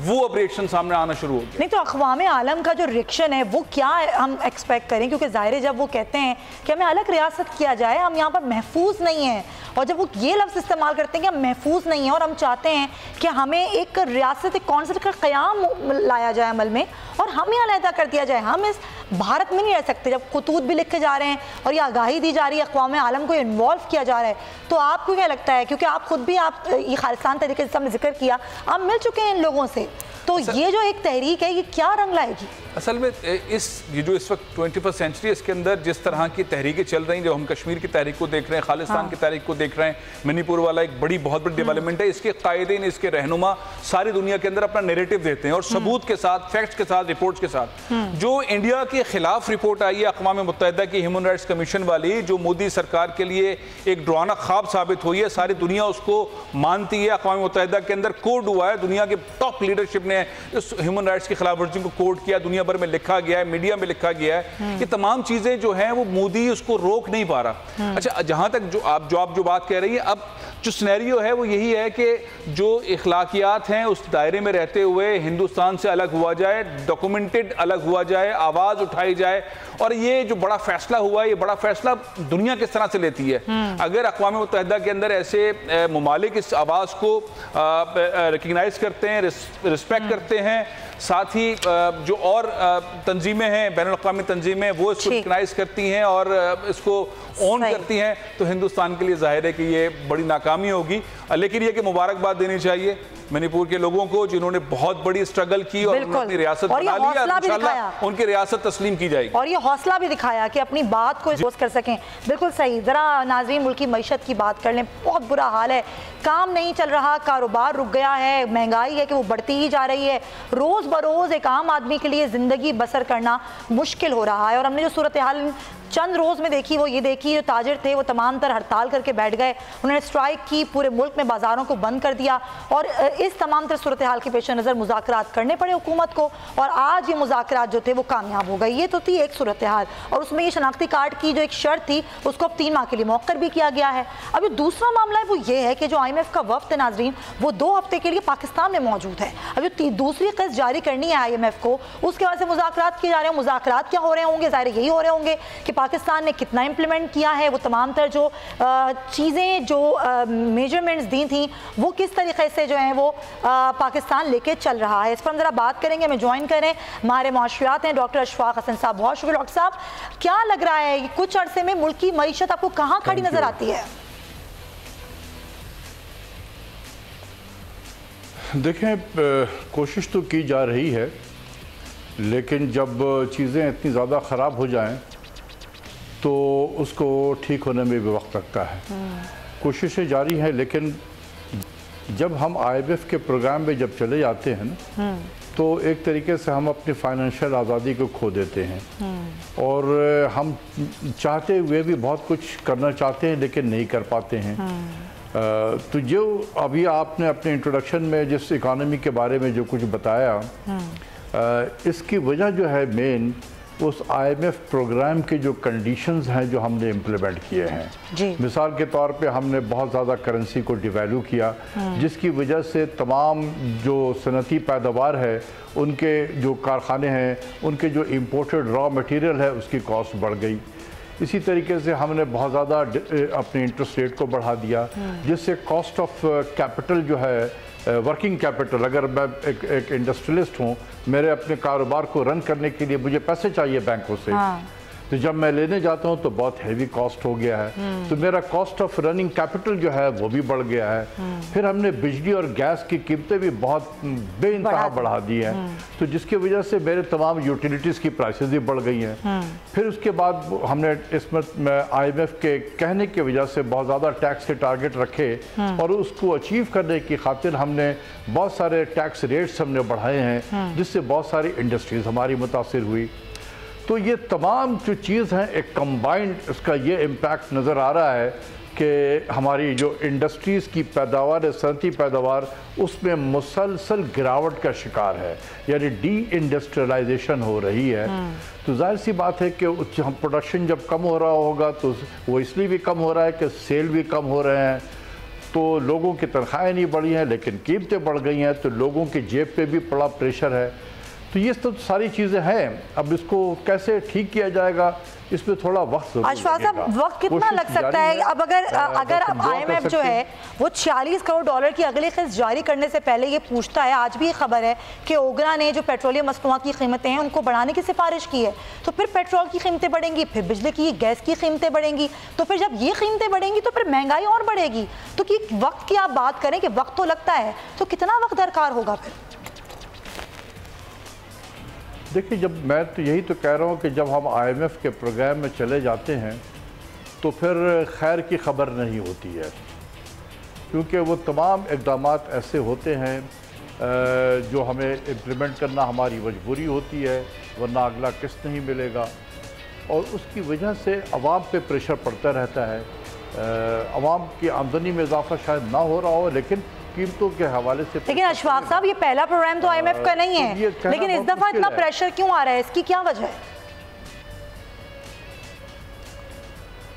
Speaker 4: वो अब रिएक्शन सामने आना शुरू हो गया।
Speaker 2: नहीं तो अक़वाम आलम का जो रिएक्शन है वो क्या हम एक्सपेक्ट करें, क्योंकि ज़ाहिर है जब वो कहते हैं कि हमें अलग रियासत किया जाए, हम यहाँ पर महफूज नहीं हैं, और जब वो ये लफ्ज़ इस्तेमाल करते हैं कि हम महफूज नहीं हैं और हम चाहते हैं कि हमें एक रियासत, एक कॉन्सेप्ट का क़याम लाया जाए अमल में और हमें अलहदा कर दिया जाए, हम इस भारत में नहीं रह सकते। जब खतूत भी लिखे जा रहे हैं और ये आगाही दी जा रही है, अक़वाम आलम को इन्वॉल्व किया जा रहा है, तो आपको क्या लगता है, क्योंकि आप खुद भी ये खालिस्तान तरीके से हमने जिक्र किया, आप मिल चुके हैं इन लोगों से, तो ये जो एक तहरीक है ये क्या रंग लाएगी?
Speaker 4: असल में ये जो इस वक्त 21st सेंचुरी, इसके अंदर जिस तरह की तहरीकें चल रही हैं, जो हम कश्मीर की तहरीक को देख रहे हैं, खालिस्तान की तहरीक को देख रहे हैं, मणिपुर वाला एक बहुत बड़ी डेवलपमेंट है। इसके कायदीन, इसके रहनुमा सारी दुनिया के अंदर अपना नैरेटिव देते हैं और सबूत के साथ, फैक्ट्स के साथ, रिपोर्ट्स के साथ। जो इंडिया के खिलाफ रिपोर्ट आई है अक़वाम मुत्तहिदा की ह्यूमन राइट्स कमीशन वाली, जो मोदी सरकार के लिए एक डरावना ख्वाब साबित हुई है, सारी दुनिया उसको मानती है। अक़वाम मुत्तहिदा के अंदर कोड हुआ है, दुनिया के टॉप लीडरशिप ने इस ह्यूमन राइट्स की खिलाफ वर्जी को कोड किया, दुनिया भर में लिखा गया है, मीडिया में लिखा गया है। ये तमाम चीजें जो हैं वो मोदी उसको रोक नहीं पा रहा। अच्छा, जहां तक जो आप बात कह रही है, अब जो सिनेरियो है वो यही है कि जो इखलाकियात हैं उस दायरे में रहते हुए हिंदुस्तान से अलग हुआ जाए, डॉक्यूमेंटेड अलग हुआ जाए, आवाज़ उठाई जाए। और ये जो बड़ा फैसला हुआ है, ये बड़ा फैसला दुनिया किस तरह से लेती है। अगर अक़वाम मुत्तहिदा के अंदर ऐसे ममालिक इस आवाज़ को रिकग्नाइज करते हैं, रिस्पेक्ट करते हैं, साथ ही जो और तंजीमें हैं, बैनुल अक़वामी तंजीमें, वो इसको रिकग्नाइज करती हैं और इसको ऑन करती हैं, तो हिंदुस्तान के लिए जाहिर है कि ये बड़ी नाकामी होगी। लेकिन ये कि मुबारकबाद देनी चाहिए मणिपुर के लोगों को, जिन्होंने बहुत बड़ी स्ट्रगल की और अपनी रियासत बना ली, इंशाल्लाह उनकी रियासत तस्लीम की जाएगी।
Speaker 2: और ये हौसला भी दिखाया कि अपनी बात को एक्सपोज कर सकें। बिल्कुल सही। ज़रा नाज़रीन मुल्क की मईशत की बात कर लें, बहुत बुरा हाल है, काम नहीं चल रहा, कारोबार रुक गया है, महंगाई है कि वो बढ़ती ही जा रही है, रोज़ बरोज़ एक आम आदमी के लिए ज़िंदगी बसर करना मुश्किल हो रहा है। और हमने जो सूरत हाल चंद रोज़ में देखी वो ये देखी, जो ताजिर थे वो तमाम तर हड़ताल करके बैठ गए, उन्होंने स्ट्राइक की, पूरे मुल्क में बाज़ारों को बंद कर दिया, और इस तमाम तर सूरत हाल के पेश नज़र मुज़ाकरात करने पड़े हुकूमत को, और आज ये मुज़ाकरात जो थे वो कामयाब हो गए। ये तो थी एक सूरत हाल, और उसमें ये शनाख्ती कार्ड की जो एक शर्त थी उसको अब 3 माह के लिए मौक़र भी किया गया है। अब ये दूसरा मामला है वो ये है कि जो IMF का वफ़द है नाज़रीन, वो 2 हफ्ते के लिए पाकिस्तान में मौजूद है। अब जो दूसरी किस्त जारी करनी है IMF को, उसके बाद से मुज़ाकरात किए जा रहे हैं। मुज़ाकरात क्या हो रहे होंगे? ज़ाहिर यही हो रहे होंगे कि पाकिस्तान ने कितना इम्प्लीमेंट किया है, वो तमाम तर जो चीज़ें, जो मेजरमेंट्स दी थी, वो किस तरीके से जो है वो पाकिस्तान लेके चल रहा है। इस पर हम ज़रा बात करेंगे। हमें ज्वाइन करें हमारे माशरियात हैं डॉक्टर अशफाक हसन साहब। बहुत शुक्रिया डॉक्टर साहब। क्या लग रहा है कि कुछ अरसे में मुल्क की मईशत आपको कहाँ खड़ी नजर आती है?
Speaker 7: देखें, कोशिश तो की जा रही है, लेकिन जब चीज़ें इतनी ज़्यादा ख़राब हो जाएं तो उसको ठीक होने में भी वक्त लगता है। कोशिशें जारी हैं, लेकिन जब हम IMF के प्रोग्राम में जब चले जाते हैं ना, तो एक तरीके से हम अपनी फाइनेंशियल आज़ादी को खो देते हैं, और हम चाहते हुए भी बहुत कुछ करना चाहते हैं लेकिन नहीं कर पाते हैं। तो जो अभी आपने अपने इंट्रोडक्शन में जिस इकानमी के बारे में जो कुछ बताया, इसकी वजह जो है मेन उस IMF प्रोग्राम के जो कंडीशंस हैं जो हमने इम्प्लीमेंट किए हैं। मिसाल के तौर पे हमने बहुत ज़्यादा करेंसी को डिवैल्यू किया, जिसकी वजह से तमाम जो सनती पैदावार है, उनके जो कारखाने हैं, उनके जो इम्पोर्टेड रॉ मटेरियल है, उसकी कॉस्ट बढ़ गई। इसी तरीके से हमने बहुत ज़्यादा अपने इंटरेस्ट रेट को बढ़ा दिया, जिससे कॉस्ट ऑफ कैपिटल जो है, वर्किंग कैपिटल, अगर मैं एक इंडस्ट्रियलिस्ट हूँ, मेरे अपने कारोबार को रन करने के लिए मुझे पैसे चाहिए बैंकों से, तो जब मैं लेने जाता हूँ तो बहुत हैवी कॉस्ट हो गया है, तो मेरा कॉस्ट ऑफ रनिंग कैपिटल जो है वो भी बढ़ गया है। फिर हमने बिजली और गैस की कीमतें भी बहुत बेइंतहा बढ़ा दी हैं, तो जिसकी वजह से मेरे तमाम यूटिलिटीज़ की प्राइसेस भी बढ़ गई हैं। फिर उसके बाद हमने इसमें IMF के कहने की वजह से बहुत ज़्यादा टैक्स के टारगेट रखे और उसको अचीव करने की खातिर हमने बहुत सारे टैक्स रेट्स हमने बढ़ाए हैं, जिससे बहुत सारी इंडस्ट्रीज़ हमारी मुतासिर हुई। तो ये तमाम जो चीज़ हैं, एक कंबाइंड इसका ये इम्पैक्ट नज़र आ रहा है कि हमारी जो इंडस्ट्रीज़ की पैदावार है, सनती पैदावार, उसमें मुसलसल गिरावट का शिकार है, यानी डी इंडस्ट्रियलाइजेशन हो रही है। तो जाहिर सी बात है कि हम प्रोडक्शन जब कम हो रहा होगा तो वो इसलिए भी कम हो रहा है कि सेल भी कम हो रहे हैं, तो लोगों की तनख्वाहें नहीं बढ़ी हैं लेकिन कीमतें बढ़ गई हैं, तो लोगों की जेब पे भी बड़ा प्रेशर है। तो ये सब सारी चीज़ें हैं, अब इसको कैसे ठीक किया जाएगा, इसमें थोड़ा वक्त
Speaker 2: अशफाक साहब, वक्त कितना लग सकता है? अब अगर IMF जो है वो 46 करोड़ डॉलर की अगली किस्त जारी करने से पहले ये पूछता है, आज भी खबर है कि ओगरा ने जो पेट्रोलियम मसनूआत की कीमतें हैं उनको बढ़ाने की सिफारिश की है, तो फिर पेट्रोल की कीमतें बढ़ेंगी, फिर बिजली की गैस की कीमतें बढ़ेंगी, तो फिर जब ये कीमतें बढ़ेंगी तो फिर महंगाई और बढ़ेगी। तो कि वक्त की आप बात करें कि वक्त तो लगता है, तो कितना वक्त दरकार होगा फिर?
Speaker 7: देखिए, जब मैं तो यही तो कह रहा हूँ कि जब हम IMF के प्रोग्राम में चले जाते हैं तो फिर खैर की खबर नहीं होती है, क्योंकि वो तमाम इक़दाम ऐसे होते हैं जो हमें इम्प्लीमेंट करना हमारी मजबूरी होती है, वरना अगला किस्त नहीं मिलेगा, और उसकी वजह से अवाम पे प्रेशर पड़ता रहता है। अवाम की आमदनी में इजाफा शायद ना हो रहा हो, लेकिन कीमतों के हवाले से।
Speaker 2: लेकिन अशफाक साहब, ये पहला प्रोग्राम तो IMF का नहीं है, लेकिन इस दफा इतना प्रेशर क्यों आ रहा है, इसकी क्या वजह है?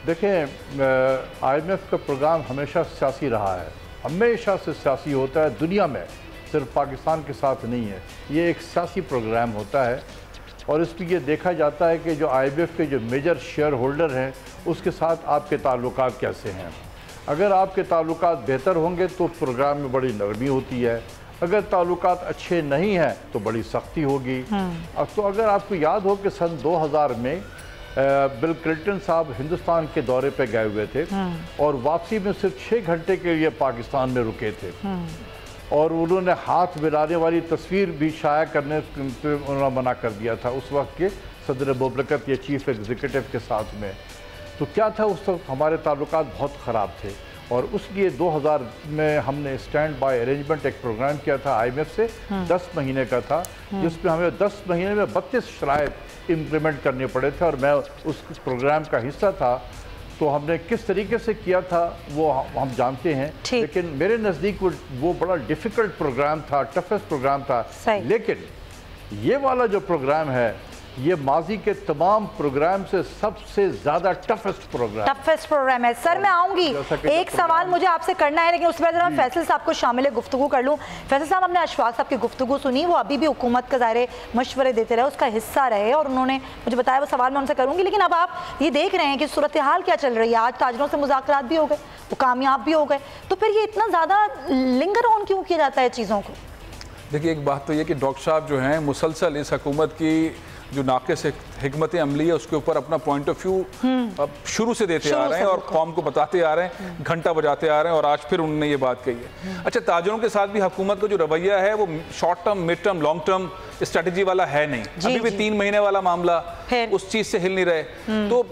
Speaker 7: देखें, IMF का प्रोग्राम हमेशा सियासी रहा है, हमेशा से सियासी होता है दुनिया में, सिर्फ पाकिस्तान के साथ नहीं है। ये एक सियासी प्रोग्राम होता है और इसमें ये देखा जाता है कि जो IMF के जो मेजर शेयर होल्डर हैं उसके साथ आपके ताल्लुकात कैसे हैं। अगर आपके ताल्लुकात बेहतर होंगे तो प्रोग्राम में बड़ी नरमी होती है, अगर ताल्लुकात अच्छे नहीं हैं तो बड़ी सख्ती होगी। तो अगर आपको याद हो कि सन 2000 में बिल क्लिंटन साहब हिंदुस्तान के दौरे पे गए हुए थे और वापसी में सिर्फ 6 घंटे के लिए पाकिस्तान में रुके थे, और उन्होंने हाथ मिलाने वाली तस्वीर भी शाया करने से उन्होंने मना कर दिया था उस वक्त के सदर मुमलकत या चीफ एग्जीक्यूटिव के साथ में। तो क्या था, उस वक्त हमारे ताल्लुकात बहुत ख़राब थे और उसलिए 2000 में हमने स्टैंड बाय अरेंजमेंट एक प्रोग्राम किया था IMF से, 10 महीने का था, जिसमें हमें 10 महीने में 32 शराइत इम्प्लीमेंट करने पड़े थे और मैं उस प्रोग्राम का हिस्सा था। तो हमने किस तरीके से किया था वो हम जानते हैं, लेकिन मेरे नज़दीक वो बड़ा डिफ़िकल्ट प्रोग्राम था, टफेस्ट प्रोग्राम था। लेकिन ये वाला जो प्रोग्राम है ये माजी के तमाम प्रोग्राम से सबसे ज़्यादा टफेस्ट प्रोग्राम
Speaker 2: है। सर, मैं आऊँगी, एक सवाल मुझे आपसे करना है, लेकिन उसके बाद मैं फैसल साहब को शामिल गुफ्तगू कर लूँ। फैसल साहब, हमने अशफाक साहब की गुफ्तगू सुनी, वो अभी भी हुकूमत का ज़ाहिर मशवरे देते रहे, उसका हिस्सा रहे, और उन्होंने मुझे बताया वो सवाल मैं उनसे करूँगी। लेकिन अब आप ये देख रहे हैं कि सूरत हाल क्या चल रही है, आज ताजरों से मुज़ाकरात भी हो गए, वो कामयाब भी हो गए, तो फिर ये इतना ज़्यादा लिंगर ऑन क्यों किया जाता है चीज़ों को?
Speaker 4: देखिए, एक बात तो ये कि डॉक्टर साहब जो हैं मुसलसल इस हुकूमत की जो नाक़िस हिकमत अमली है उसके ऊपर अपना पॉइंट ऑफ व्यू शुरू से देते आ रहे हैं और कौम को बताते आ रहे हैं, घंटा बजाते आ रहे हैं, और आज फिर उन्होंने ये बात कही है। अच्छा, ताजरों के साथ भी हुकूमत का जो रवैया है वो short term, mid term, long term strategy वाला है नहीं। अभी भी 3 महीने वाला मामला, उस चीज़ से हिल नहीं रहे। तो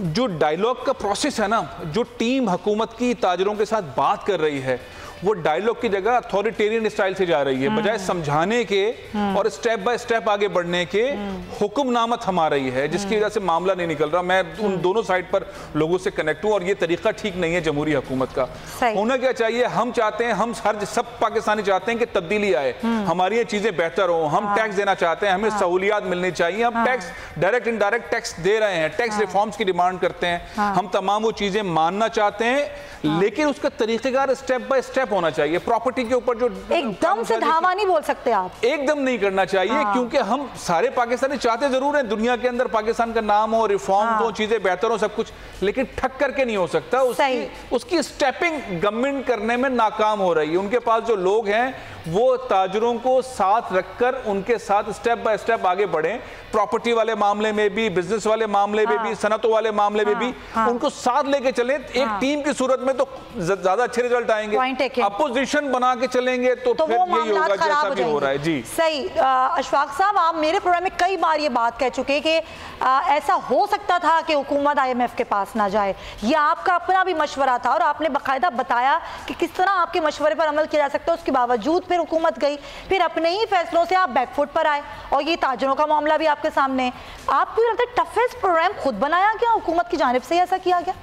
Speaker 4: जो डायलॉग का प्रोसेस है ना, जो टीम हुकूमत की ताजरों के साथ बात कर रही है, वो डायलॉग की जगह अथॉरिटेरियन स्टाइल से जा रही है, बजाय समझाने के और स्टेप बाय स्टेप आगे बढ़ने के हुक्मनामा थमा रही है, जिसकी वजह से मामला नहीं निकल रहा। मैं उन दोनों साइड पर लोगों से कनेक्ट हूं और ये तरीका ठीक नहीं है जमहूरी हुकूमत का। होना क्या चाहिए, हम चाहते हैं, हम सब पाकिस्तानी चाहते हैं कि तब्दीली आए, हमारी ये चीजें बेहतर हो, हम टैक्स देना चाहते हैं, हमें सहूलियात मिलनी चाहिए, हम टैक्स डायरेक्ट इनडायरेक्ट टैक्स दे रहे हैं, टैक्स रिफॉर्म्स की डिमांड करते हैं, हम तमाम वो चीजें मानना चाहते हैं, लेकिन उसका तरीकेकार स्टेप बाय स्टेप होना चाहिए। प्रॉपर्टी के ऊपर जो
Speaker 2: एकदम से धावा नहीं बोल सकते आप,
Speaker 4: एकदम नहीं करना चाहिए, क्योंकि हम सारे पाकिस्तानी चाहते जरूर हैं दुनिया के अंदर पाकिस्तान का नाम हो, रिफॉर्म हो, चीजें बेहतर हो, सब कुछ, लेकिन ठक करके नहीं हो सकता। उसकी स्टेपिंग गवर्नमेंट करने में नाकाम हो रही है। उनके पास जो लोग हैं वो ताजरों को साथ रखकर उनके साथ स्टेप बाय स्टेप आगे बढ़े। प्रॉपर्टी वाले मामले में भी, बिजनेस वाले मामले में भी, सनतों वाले मामले में भी उनको साथ लेके चलें। एक टीम की सूरत में तो ज्यादा अच्छे रिजल्ट आएंगे। अपोजिशन बना के चलेंगे तो फिर यही होगा जैसा भी हो रहा है। जी
Speaker 2: सही। अशफाक साहब, आप मेरे प्रोग्राम में कई बार ये बात कह चुके कि ऐसा हो सकता था कि हुकूमत IMF के पास ना जाए। ये आपका अपना भी मशवरा था और आपने बाकायदा बताया कि किस तरह आपके मशवरे पर अमल किया जा सकता है। उसके बावजूद फिर हुकूमत गई, फिर अपने ही फैसलों से आप बैकफुट पर आए और ये ताजरों का मामला भी आपके सामने। आपको लगता है टफेस्ट प्रोग्राम खुद बनाया गया, हुकूमत की जानिब से ऐसा किया गया?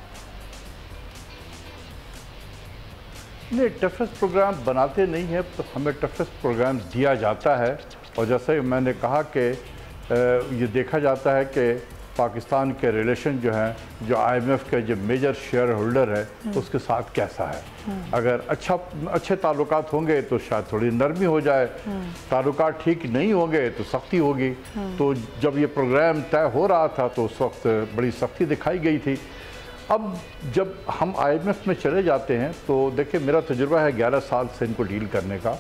Speaker 7: नहीं, टफेस्ट प्रोग्राम बनाते नहीं है, तो हमें टफेस्ट प्रोग्राम दिया जाता है। और जैसे मैंने कहा कि ये देखा जाता है कि पाकिस्तान के रिलेशन जो हैं, जो IMF के जो मेजर शेयर होल्डर है उसके साथ कैसा है। अगर अच्छे ताल्लुकात होंगे तो शायद थोड़ी नरमी हो जाए, ताल्लुकात ठीक नहीं होंगे तो सख्ती होगी। तो जब ये प्रोग्राम तय हो रहा था तो उस वक्त बड़ी सख्ती दिखाई गई थी। अब जब हम IMF में चले जाते हैं तो देखिए, मेरा तजुर्बा है 11 साल से इनको डील करने का,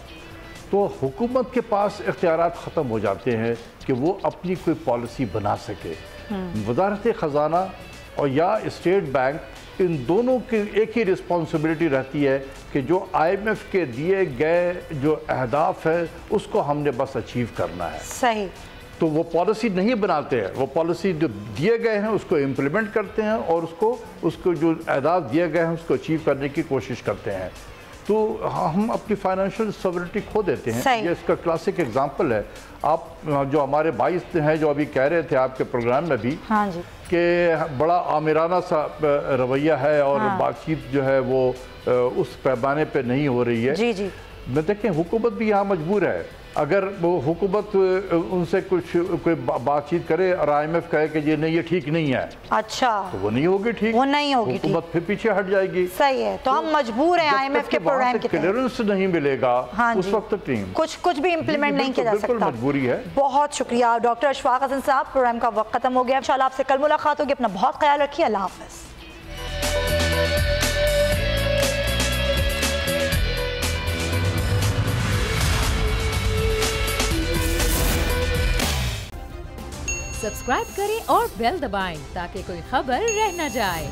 Speaker 7: तो हुकूमत के पास इख्तियारात ख़त्म हो जाते हैं कि वो अपनी कोई पॉलिसी बना सके। वजारत ख़जाना और या स्टेट बैंक, इन दोनों की एक ही रिस्पॉन्सिबिलिटी रहती है कि जो IMF के दिए गए जो अहदाफ है उसको हमने बस अचीव करना है।
Speaker 2: सही।
Speaker 7: तो वो पॉलिसी नहीं बनाते हैं, वो पॉलिसी जो दिए गए हैं उसको इम्प्लीमेंट करते हैं और उसको जो अहदाफ दिए गए हैं उसको अचीव करने की कोशिश करते हैं। तो हम अपनी फाइनेंशियल सॉवरेनिटी खो देते हैं। ये इसका क्लासिक एग्जांपल है। आप जो हमारे 22 हैं जो अभी कह रहे थे आपके प्रोग्राम में भी कि बड़ा आमिराना सा रवैया है और बातचीत जो है वो उस पैमाने पे नहीं हो रही है।
Speaker 2: जी जी।
Speaker 7: मैं देखें, हुकूमत भी यहाँ मजबूर है। अगर वो हुकूमत उनसे कोई बातचीत करे और IMF कहे कि ये नहीं, ये ठीक नहीं है,
Speaker 2: अच्छा,
Speaker 7: तो वो नहीं होगी ठीक,
Speaker 2: वो नहीं होगी,
Speaker 7: हुकूमत फिर पीछे हट जाएगी।
Speaker 2: सही है। तो हम मजबूर हैं IMF के प्रोग्राम के तहत।
Speaker 7: क्लियरेंस नहीं मिलेगा उस वक्त टीम
Speaker 2: कुछ भी इम्प्लीमेंट नहीं किया जा सकता।
Speaker 7: मजबूरी है।
Speaker 2: बहुत शुक्रिया डॉक्टर अशफाक हसन साहब। प्रोग्राम का वक्त खत्म हो गया। इंशाल्लाह आपसे कल मुलाकात होगी। अपना बहुत ख्याल रखिए। अल्लाह हाफ़िज़।
Speaker 1: सब्सक्राइब करें और बेल दबाएं ताकि कोई खबर रह न जाए।